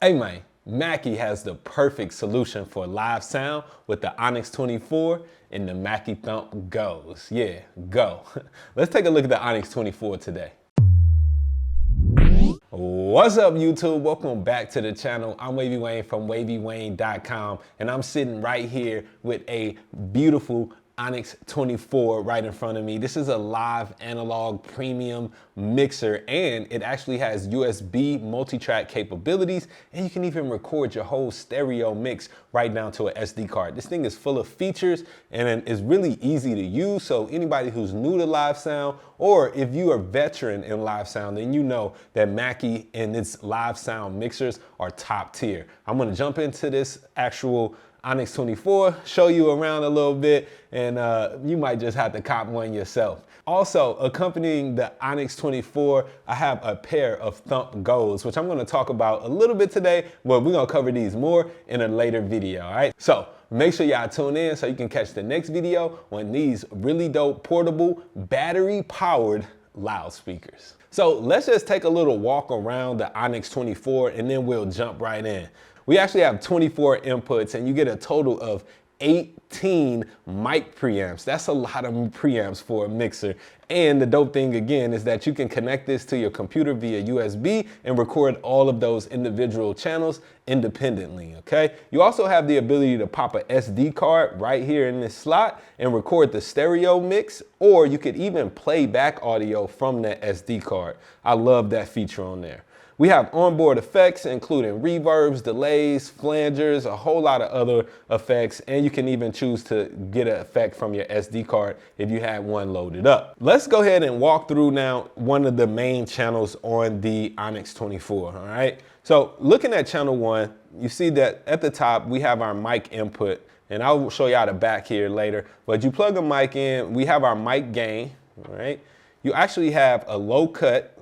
Hey man, Mackie has the perfect solution for live sound with the Onyx 24 and the Mackie Thump Goes. Yeah, go. Let's take a look at the Onyx 24 today. What's up YouTube? Welcome back to the channel. I'm Wavy Wayne from Wayne.wav, and I'm sitting right here with a beautiful Onyx 24 right in front of me. This is a live analog premium mixer, and it actually has USB multi-track capabilities, and you can even record your whole stereo mix right down to an SD card. This thing is full of features and is really easy to use, so anybody who's new to live sound, or if you are a veteran in live sound, then you know that Mackie and its live sound mixers are top tier. I'm gonna jump into this actual Onyx 24, show you around a little bit, and you might just have to cop one yourself. Also, accompanying the Onyx 24, I have a pair of Thump Goes, which I'm gonna talk about a little bit today, but we're gonna cover these more in a later video, all right? So make sure y'all tune in so you can catch the next video on these really dope portable battery-powered loudspeakers. So let's just take a little walk around the Onyx 24 and then we'll jump right in. We actually have 24 inputs and you get a total of 18 mic preamps. That's a lot of preamps for a mixer. And the dope thing again is that you can connect this to your computer via USB and record all of those individual channels independently, okay? You also have the ability to pop a SD card right here in this slot and record the stereo mix, or you could even play back audio from that SD card. I love that feature on there. We have onboard effects, including reverbs, delays, flangers, a whole lot of other effects, and you can even choose to get an effect from your SD card if you had one loaded up. Let's go ahead and walk through now one of the main channels on the Onyx 24, all right? So looking at channel 1, you see that at the top, we have our mic input, and I'll show y'all the back here later, but you plug a mic in, we have our mic gain, all right? You actually have a low cut,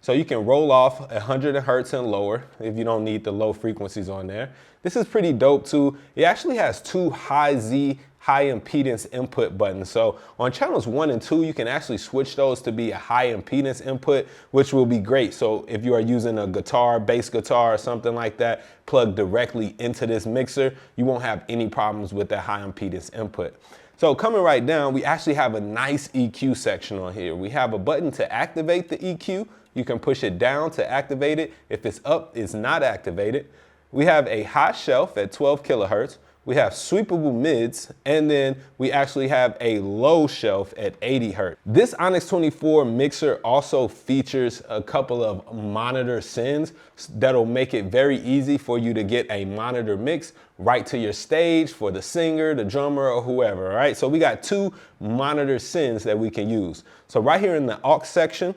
so you can roll off 100 hertz and lower if you don't need the low frequencies on there. This is pretty dope too. It actually has two high Z, high impedance input buttons. So on channels 1 and 2, you can actually switch those to be a high impedance input, which will be great. So if you are using a guitar, bass guitar or something like that, plugged directly into this mixer, you won't have any problems with that high impedance input. So coming right down, we actually have a nice EQ section on here. We have a button to activate the EQ. You can push it down to activate it. If it's up, it's not activated. We have a high shelf at 12 kilohertz. We have sweepable mids, and then we actually have a low shelf at 80 hertz. This Onyx 24 mixer also features a couple of monitor sends that'll make it very easy for you to get a monitor mix right to your stage for the singer, the drummer, or whoever, all right? So we got two monitor sends that we can use. So right here in the aux section,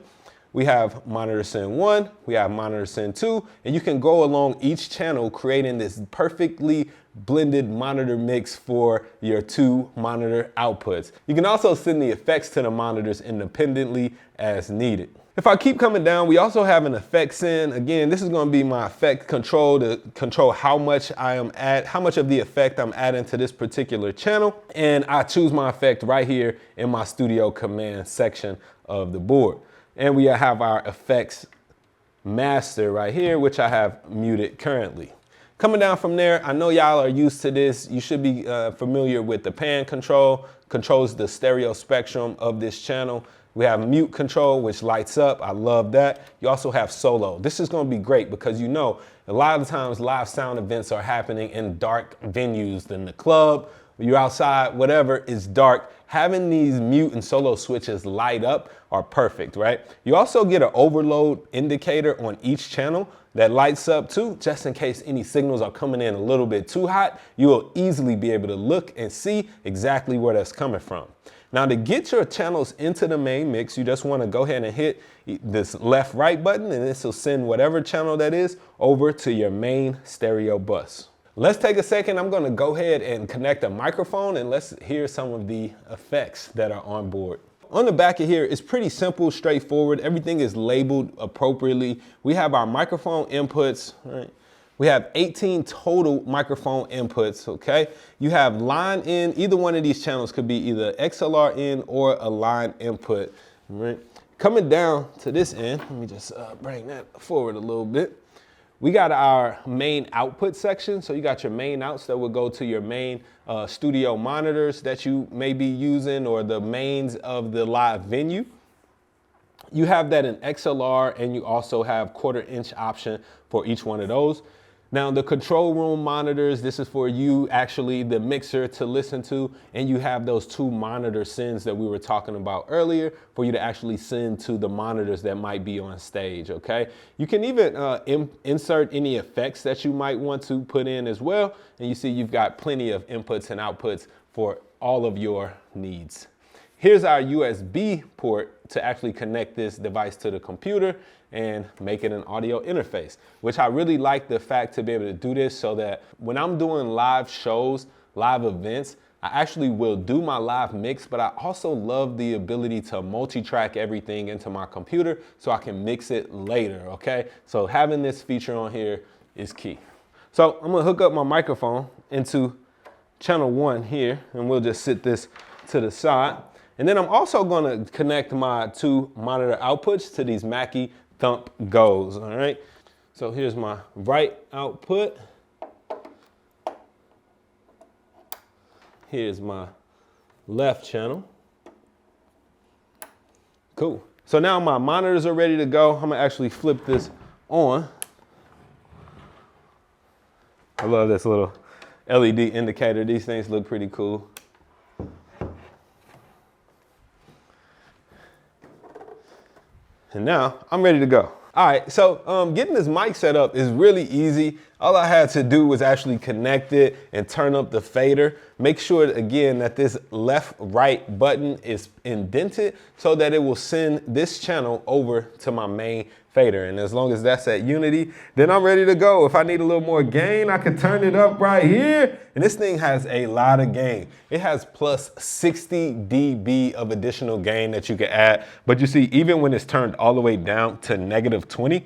we have monitor send 1, we have monitor send 2, and you can go along each channel creating this perfectly blended monitor mix for your two monitor outputs. You can also send the effects to the monitors independently as needed. If I keep coming down, we also have an effect send. Again, this is going to be my effect control to control how much of the effect I'm adding to this particular channel. And I choose my effect right here in my studio command section of the board. And we have our effects master right here, which I have muted currently. Coming down from there, I know y'all are used to this. You should be familiar with the pan control, controls the stereo spectrum of this channel. We have mute control, which lights up. I love that. You also have solo. This is going to be great because you know a lot of times live sound events are happening in dark venues, in the club, you're outside, whatever, it's dark. Having these mute and solo switches light up are perfect, right? You also get an overload indicator on each channel that lights up too, just in case any signals are coming in a little bit too hot. You will easily be able to look and see exactly where that's coming from. Now to get your channels into the main mix, you just want to go ahead and hit this left-right button, and this will send whatever channel that is over to your main stereo bus. Let's take a second. I'm going to go ahead and connect a microphone and let's hear some of the effects that are on board. On the back of here, it's pretty simple, straightforward. Everything is labeled appropriately. We have our microphone inputs, right? We have 18 total microphone inputs, okay? You have line in, either one of these channels could be either XLR in or a line input, right? Coming down to this end, let me just bring that forward a little bit. We got our main output section. So you got your main outs that will go to your main studio monitors that you may be using, or the mains of the live venue. You have that in XLR, and you also have 1/4 inch option for each one of those. Now the control room monitors, this is for you actually, the mixer, to listen to, and you have those 2 monitor sends that we were talking about earlier for you to actually send to the monitors that might be on stage, okay? You can even insert any effects that you might want to put in as well, and you see you've got plenty of inputs and outputs for all of your needs. Here's our USB port to actually connect this device to the computer and make it an audio interface, which I really like the fact to be able to do this, so that when I'm doing live shows, live events, I actually will do my live mix, but I also love the ability to multi-track everything into my computer so I can mix it later, okay? So having this feature on here is key. So I'm gonna hook up my microphone into channel 1 here, and we'll just sit this to the side. And then I'm also gonna connect my 2 monitor outputs to these Mackie Thump Go's, all right? So here's my right output. Here's my left channel. Cool. So now my monitors are ready to go. I'm gonna actually flip this on. I love this little LED indicator. These things look pretty cool. And now I'm ready to go. All right, so getting this mic set up is really easy. All I had to do was actually connect it and turn up the fader. Make sure, again, that this left-right button is indented so that it will send this channel over to my main fader. And as long as that's at unity, then I'm ready to go. If I need a little more gain, I can turn it up right here. And this thing has a lot of gain. It has plus 60 dB of additional gain that you can add. But you see, even when it's turned all the way down to -20,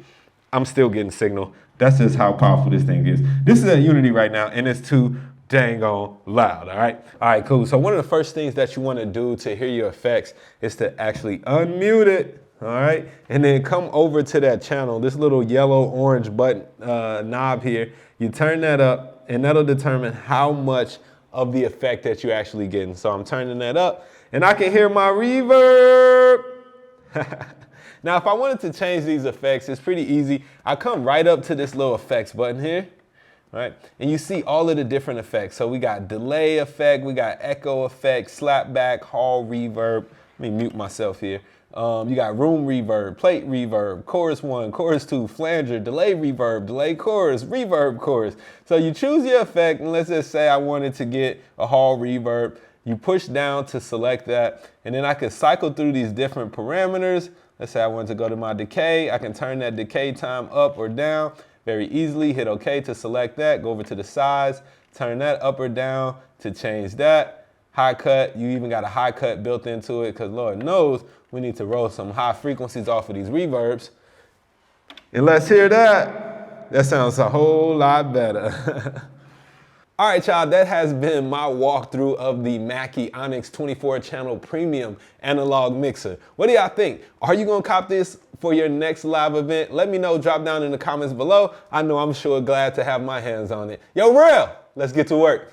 I'm still getting signal. That's just how powerful this thing is. This is at unity right now, and it's too dang on loud, all right? All right, cool. So one of the first things that you wanna do to hear your effects is to actually unmute it, all right? And then come over to that channel, this little yellow-orange button knob here. You turn that up, and that'll determine how much of the effect that you're actually getting. So I'm turning that up, and I can hear my reverb. Now, if I wanted to change these effects, it's pretty easy. I come right up to this little effects button here, right? And you see all of the different effects. So we got delay effect, we got echo effect, slapback, hall reverb. Let me mute myself here. You got room reverb, plate reverb, chorus 1, chorus 2, flanger, delay reverb, delay chorus, reverb chorus. So you choose your effect, and let's just say I wanted to get a hall reverb. You push down to select that, and then I can cycle through these different parameters. Let's say I want to go to my decay. I can turn that decay time up or down very easily. Hit OK to select that. Go over to the size, turn that up or down to change that. High cut, you even got a high cut built into it, because Lord knows we need to roll some high frequencies off of these reverbs. And let's hear that. That sounds a whole lot better. All right, y'all, that has been my walkthrough of the Mackie Onyx 24-channel premium analog mixer. What do y'all think? Are you gonna cop this for your next live event? Let me know, drop down in the comments below. I know I'm sure glad to have my hands on it. Yo, real, let's get to work.